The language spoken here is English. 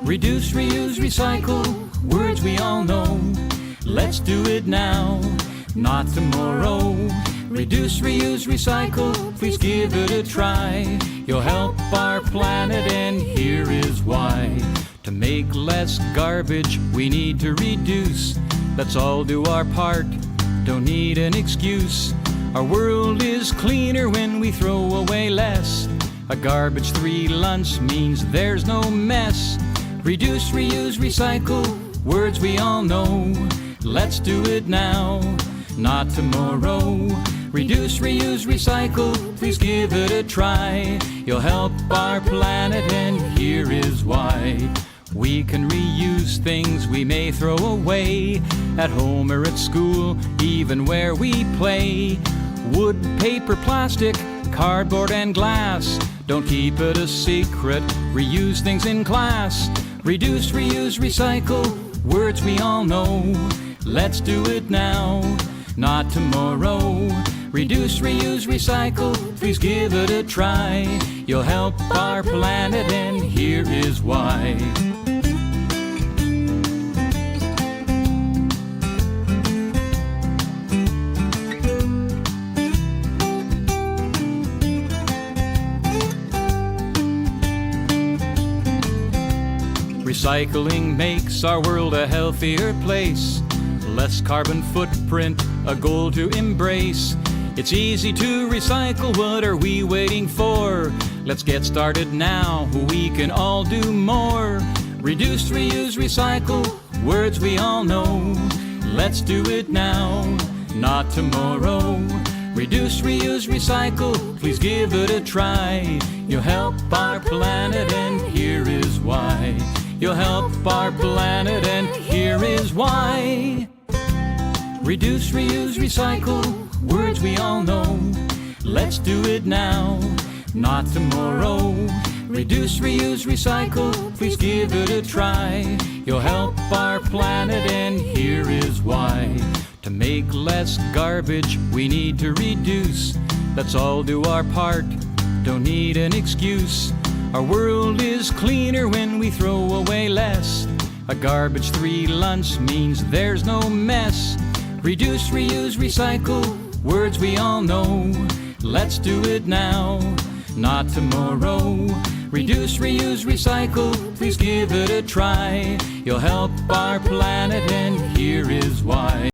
Reduce, reuse, recycle, words we all know. Let's do it now, not tomorrow. Reduce, reuse, recycle, please give it a try. You'll help our planet, and here is why. To make less garbage, we need to reduce. Let's all do our part, don't need an excuse. Our world is cleaner when we throw away less. A garbage-free lunch means there's no mess. Reduce, reuse, recycle, words we all know. Let's do it now, not tomorrow. Reduce, reuse, recycle, please give it a try. You'll help our planet, and here is why. We can reuse things we may throw away, at home or at school, even where we play. Wood, paper, plastic, cardboard and glass. Don't keep it a secret, reuse things in class. Reduce, reuse, recycle, words we all know. Let's do it now, not tomorrow. Reduce, reuse, recycle, please give it a try. You'll help our planet, and here is why. Recycling makes our world a healthier place. Less carbon footprint, a goal to embrace. It's easy to recycle, what are we waiting for? Let's get started now, we can all do more. Reduce, reuse, recycle, words we all know. Let's do it now, not tomorrow. Reduce, reuse, recycle, please give it a try. You'll help our planet, and here is why. You'll help our planet, and here is why. Reduce, reuse, recycle, words we all know. Let's do it now, not tomorrow. Reduce, reuse, recycle, please give it a try. You'll help our planet, and here is why. To make less garbage, we need to reduce. Let's all do our part, don't need an excuse. Our world is cleaner when we throw away less. A garbage-free lunch means there's no mess. Reduce, reuse, recycle, words we all know. Let's do it now, not tomorrow. Reduce, reuse, recycle, please give it a try. You'll help our planet, and here is why.